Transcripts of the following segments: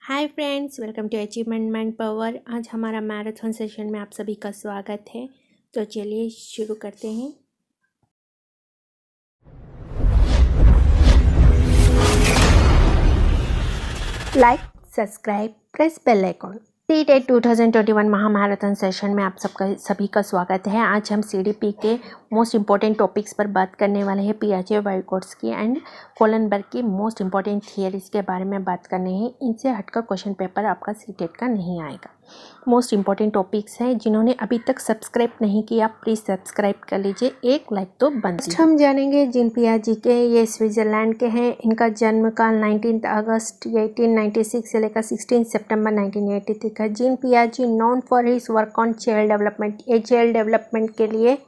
Hi friends, welcome to achievement mind power. आज हमारा marathon session में आप सभी का स्वागत है। तो चलिए शुरू करते हैं। Like, subscribe, press bell icon. CTET 2021 महामैराथन सेशन में आप सभी का स्वागत है। आज हम सीडीपी के मोस्ट इंपॉर्टेंट टॉपिक्स पर बात करने वाले हैं। पियाजे-वाइगोट्स्की एंड कोलनबर्ग की मोस्ट इंपॉर्टेंट थियरीज के बारे में बात करने हैं। इनसे हटकर क्वेश्चन पेपर आपका सीटेट का नहीं आएगा। मोस्ट इंपॉर्टेंट टॉपिक्स हैं। जिन्होंने अभी तक सब्सक्राइब नहीं किया प्लीज़ सब्सक्राइब कर लीजिए, एक लाइक तो बनती है। हम जानेंगे जीन पियाजे के। ये स्विट्ज़रलैंड के हैं। इनका जन्म काल 19 अगस्त 1896 से लेकर 16 सितंबर 1983 का। जीन पियाजे known for his work on child development, ये चाइल्ड डेवलपमेंट के लिए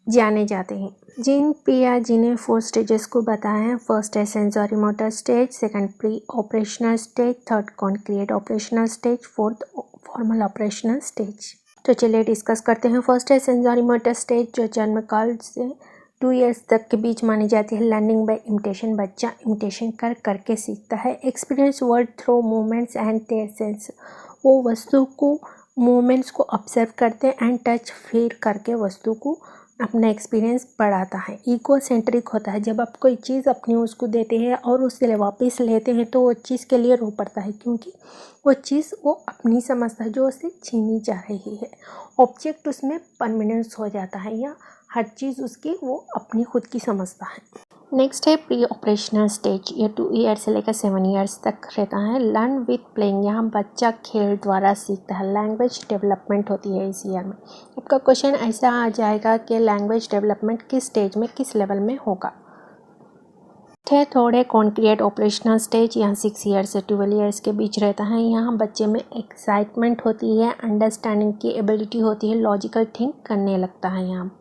जाने जाते हैं। जीन पियाजे ने 4 स्टेजेस को बताया है। फर्स्ट है sensory motor stage, second pre operational stage, third concrete operational stage, fourth formal operational stage. तो चलिए डिस्कस करते हैं। फर्स्ट है सेंसरी मोटर स्टेज, जो जन्म काल से 2 इयर्स तक के बीच मानी जाती है। लर्निंग बाय इमिटेशन, बच्चा इमिटेशन करके सीखता है। Experience world through movements and their sense, वो वस्तु को मूवमेंट्स को ऑब्जर्व करते हैं एंड टच फील करके वस्तु को अपना एक्सपीरियंस बढ़ाता है। ईगो सेंट्रिक होता है। जब आप कोई चीज़ अपनी उसको देते हैं और उससे वापस लेते हैं तो वो चीज़ के लिए रो पड़ता है, क्योंकि वो चीज़ वो अपनी समझता है जो उससे छीनी जा रही है। ऑब्जेक्ट उसमें परमानेंस हो जाता है, या हर चीज़ उसकी वो अपनी खुद की समझता है। नेक्स्ट है प्री ऑपरेशनल स्टेज। ये 2 ईयर्स से लेकर 7 ईयर्स तक रहता है। लर्न विथ प्लेइंग, यहाँ बच्चा खेल द्वारा सीखता है। लैंग्वेज डेवलपमेंट होती है इस ईयर में। आपका क्वेश्चन ऐसा आ जाएगा कि लैंग्वेज डेवलपमेंट किस स्टेज में, किस लेवल में होगा। थोड़े कॉन्क्रीट ऑपरेशनल स्टेज, यहाँ 6 ईयर्स से 12 ईयर्स के बीच रहता है। यहाँ बच्चे में एक्साइटमेंट होती है, अंडरस्टैंडिंग की एबिलिटी होती है, लॉजिकल थिंक करने लगता है। यहाँ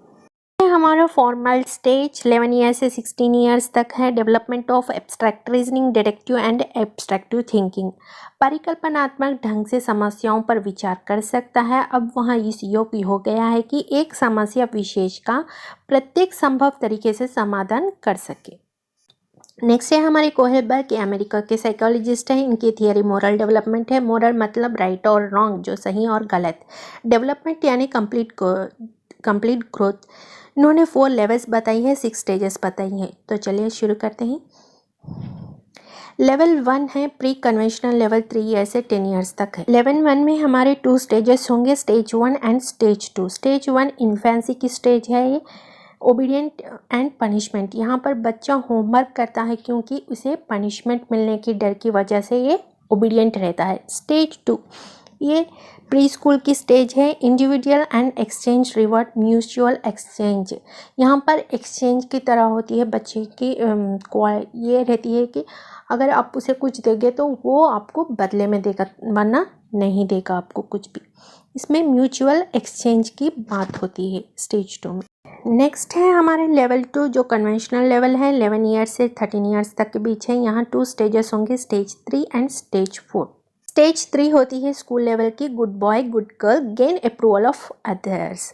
हमारा फॉर्मल स्टेज 11 ईयर्स से 16 ईयर्स तक है। Development of abstract reasoning, deductive and abstractive thinking, परिकल्पनात्मक ढंग से समस्याओं पर विचार कर सकता है। अब वहाँ इस योग हो गया है कि एक समस्या विशेष का प्रत्येक संभव तरीके से समाधान कर सके। नेक्स्ट है हमारे कोहेलबर्ग, के अमेरिका के साइकोलॉजिस्ट हैं। इनकी थियरी मोरल डेवलपमेंट है। मोरल मतलब राइट और रॉन्ग, जो सही और गलत। डेवलपमेंट यानी कंप्लीट ग्रोथ। इन्होंने 4 लेवल्स बताई है, 6 स्टेजेस बताई हैं। तो चलिए शुरू करते हैं। लेवल 1 है प्री कन्वेंशनल लेवल, 3 ईयर्स से 10 ईयर्स तक है। लेवल 1 में हमारे 2 स्टेजेस होंगे, stage 1 and stage 2। Stage 1 infancy की स्टेज है। ये ओबीडियंट एंड पनिशमेंट, यहाँ पर बच्चा होमवर्क करता है क्योंकि उसे पनिशमेंट मिलने की डर की वजह से ये ओबीडियंट रहता है। स्टेज 2 ये प्री स्कूल की स्टेज है। Individual and exchange reward, mutual exchange, यहाँ पर एक्सचेंज की तरह होती है बच्चे की। ये रहती है कि अगर आप उसे कुछ देंगे तो वो आपको बदले में देगा, वरना नहीं देगा आपको कुछ भी। इसमें म्यूचुअल एक्सचेंज की बात होती है स्टेज 2 में। नेक्स्ट है हमारे लेवल 2, जो कन्वेंशनल लेवल है। 11 ईयर्स से 13 ईयर्स तक के बीच है। यहाँ 2 स्टेजेस होंगे, स्टेज 3 एंड स्टेज 4। स्टेज 3 होती है स्कूल लेवल की। Good boy good girl gain approval of others,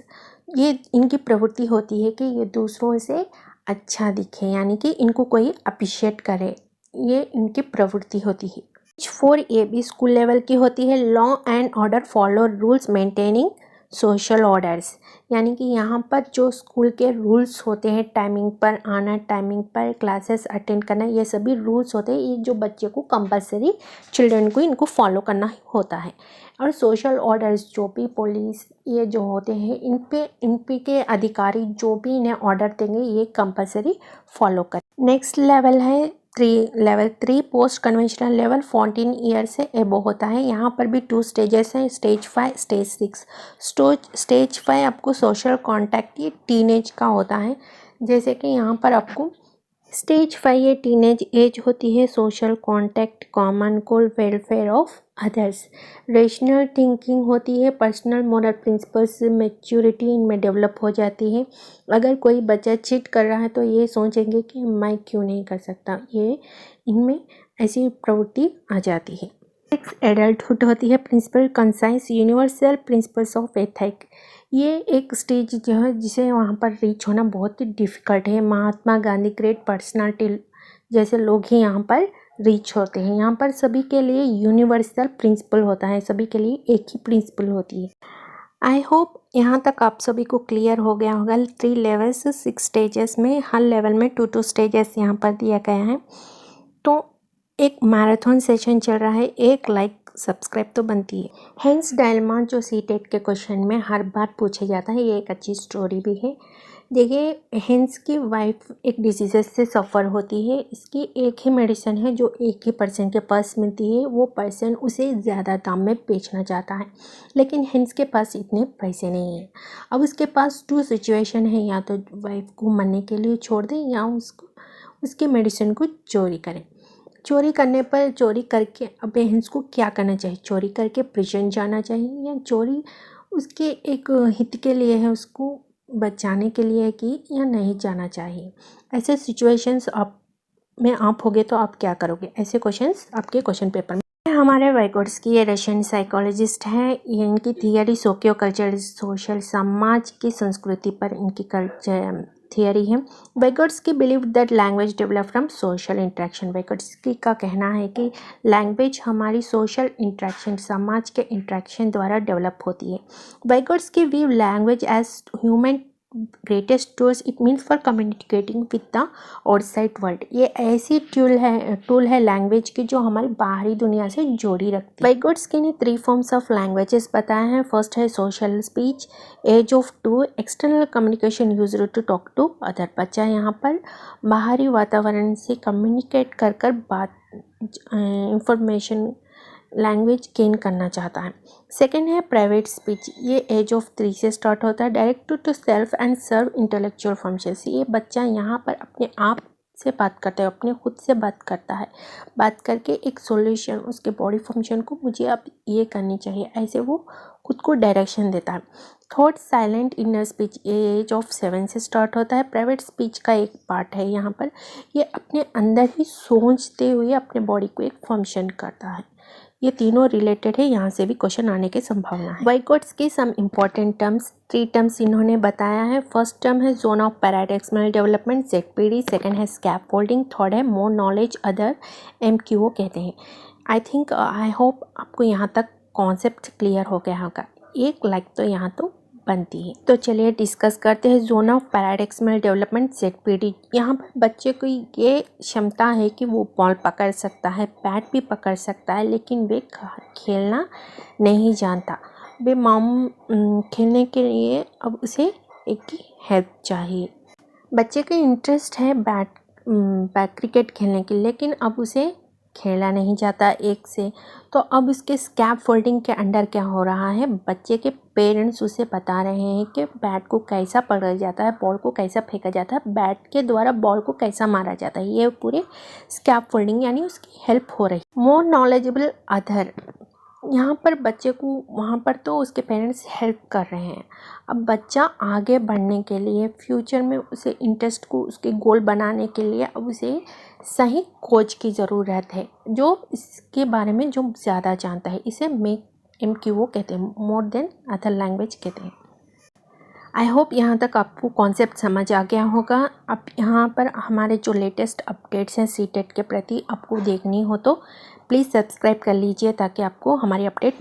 ये इनकी प्रवृत्ति होती है कि ये दूसरों से अच्छा दिखे, यानी कि इनको कोई अप्रिशिएट करे, ये इनकी प्रवृत्ति होती है। स्टेज 4 ये भी स्कूल लेवल की होती है। Law and order, follow rules, maintaining social orders, यानी कि यहाँ पर जो स्कूल के रूल्स होते हैं, टाइमिंग पर आना, टाइमिंग पर क्लासेस अटेंड करना, ये सभी रूल्स होते हैं। ये जो बच्चे को कंपलसरी, चिल्ड्रन को इनको फॉलो करना होता है। और सोशल ऑर्डर्स, जो भी पुलिस ये जो होते हैं, इन पे के अधिकारी जो भी इन्हें ऑर्डर देंगे ये कंपलसरी फॉलो करें। नेक्स्ट लेवल है level 3 post conventional level, 14 year से एबो होता है। यहाँ पर भी 2 स्टेजेस हैं, स्टेज 5 स्टेज 6। स्टेज 5 आपको सोशल कॉन्टैक्ट, ये टीनेज का होता है। जैसे कि यहाँ पर आपको स्टेज 5 ये टीनेज एज होती है। Social contact, common goal, welfare of others, rational thinking होती है। पर्सनल मोरल प्रिंसिपल्स, मैच्योरिटी इनमें डेवलप हो जाती है। अगर कोई बच्चा चीट कर रहा है तो ये सोचेंगे कि मैं क्यों नहीं कर सकता, ये इनमें ऐसी प्रवृत्ति आ जाती है। नेक्स्ट एडल्टहुड होती है। Principle conscience, universal principles of ethic, ये एक स्टेज जो है जिसे वहाँ पर रीच होना बहुत ही डिफ़िकल्ट है। महात्मा गांधी, ग्रेट पर्सनालिटी जैसे लोग ही यहाँ पर रीच होते हैं। यहाँ पर सभी के लिए यूनिवर्सल प्रिंसिपल होता है, सभी के लिए एक ही प्रिंसिपल होती है। आई होप यहाँ तक आप सभी को क्लियर हो गया होगा। 3 लेवल्स 6 स्टेजेस में, हर लेवल में 2 स्टेजेस यहाँ पर दिया गया है। तो एक मैराथन सेशन चल रहा है, एक लाइक सब्सक्राइब तो बनती है। हेंस डायलेमा जो सीटेट के क्वेश्चन में हर बार पूछा जाता है, ये एक अच्छी स्टोरी भी है। देखिए, हेंस की वाइफ एक डिजीज़ से सफ़र होती है। इसकी एक ही मेडिसिन है जो एक ही पर्सन के पास मिलती है। वो पर्सन उसे ज़्यादा दाम में बेचना चाहता है, लेकिन हेंस के पास इतने पैसे नहीं हैं। अब उसके पास 2 सिचुएशन है, या तो वाइफ को मरने के लिए छोड़ दें या उसकी मेडिसिन को चोरी करें। चोरी करने पर, चोरी करके अब हेंस को क्या करना चाहिए? चोरी करके प्रिजन जाना चाहिए, या चोरी उसके एक हित के लिए है, उसको बचाने के लिए है कि, या नहीं जाना चाहिए? ऐसे सिचुएशंस आप होगे तो आप क्या करोगे? ऐसे क्वेश्चंस आपके क्वेश्चन पेपर में। हमारे वाइगोट्स्की ये रशियन साइकोलॉजिस्ट हैं। इनकी थियरी सोशियो कल्चर, सोशल समाज की संस्कृति पर इनकी कल्चर थियरी है। Vygotsky believe that language develop from social interaction. Vygotsky का कहना है कि लैंग्वेज हमारी सोशल इंटरेक्शन, समाज के इंटरेक्शन द्वारा डेवलप होती है। Vygotsky view language as human greatest tools, it means for communicating with the outside world. ये ऐसी टूल है लैंग्वेज की जो हमारी बाहरी दुनिया से जोड़ी रखती है। वाइगोट्स्की ने 3 फॉर्म्स ऑफ लैंग्वेजेस बताए हैं। फर्स्ट है social speech, age of 2, external communication used to talk to other. बच्चा यहाँ पर बाहरी वातावरण से कम्युनिकेट कर बात इंफॉर्मेशन लैंग्वेज गेन करना चाहता है। सेकेंड है प्राइवेट स्पीच, ये एज ऑफ 3 से स्टार्ट होता है। Direct to self and serve intellectual functions, ये बच्चा यहाँ पर अपने आप से बात करता है, अपने खुद से बात करता है। बात करके एक सॉल्यूशन, उसके बॉडी फंक्शन को मुझे अब ये करनी चाहिए, ऐसे वो खुद को डायरेक्शन देता है। थर्ड साइलेंट इनर स्पीच, ये एज ऑफ 7 से स्टार्ट होता है। प्राइवेट स्पीच का एक पार्ट है यहाँ पर, ये अपने अंदर ही सोचते हुए अपने बॉडी को एक फंक्शन करता है। ये तीनों रिलेटेड है, यहाँ से भी क्वेश्चन आने की संभावना है। Vygotsky some important terms, 3 terms इन्होंने बताया है। फर्स्ट टर्म है zone of proximal development, ZPD। Second है स्कैफोल्डिंग। थर्ड है मोर नॉलेज अदर, MQO कहते हैं। आई होप आपको यहाँ तक कॉन्सेप्ट क्लियर हो गया होगा। एक लाइक तो यहाँ तो बनती है। तो चलिए डिस्कस करते हैं zone of proximal development, ZPD। यहाँ पर बच्चे को ये क्षमता है कि वो बॉल पकड़ सकता है, बैट भी पकड़ सकता है, लेकिन वे खेलना नहीं जानता। वे खेलने के लिए अब उसे एक की हेल्प चाहिए। बच्चे का इंटरेस्ट है क्रिकेट खेलने की, लेकिन अब उसे खेला नहीं जाता एक से। तो अब उसके स्कैफोल्डिंग के अंडर क्या हो रहा है, बच्चे के पेरेंट्स उसे बता रहे हैं कि बैट को कैसा पकड़ा जाता है, बॉल को कैसा फेंका जाता है, बैट के द्वारा बॉल को कैसा मारा जाता है। ये पूरे स्कैफोल्डिंग यानी उसकी हेल्प हो रही है। मोर नॉलेजेबल अदर, यहाँ पर बच्चे को वहाँ पर तो उसके पेरेंट्स हेल्प कर रहे हैं। अब बच्चा आगे बढ़ने के लिए, फ्यूचर में उसे इंटरेस्ट को, उसके गोल बनाने के लिए अब उसे सही कोच की ज़रूरत है, जो इसके बारे में जो ज़्यादा जानता है। इसे MQO कहते हैं, मोर देन अदर लैंग्वेज कहते हैं। आई होप यहाँ तक आपको कॉन्सेप्ट समझ आ गया होगा। अब यहाँ पर हमारे जो लेटेस्ट अपडेट्स हैं सीटेट के प्रति आपको देखनी हो तो प्लीज़ सब्सक्राइब कर लीजिए, ताकि आपको हमारी अपडेट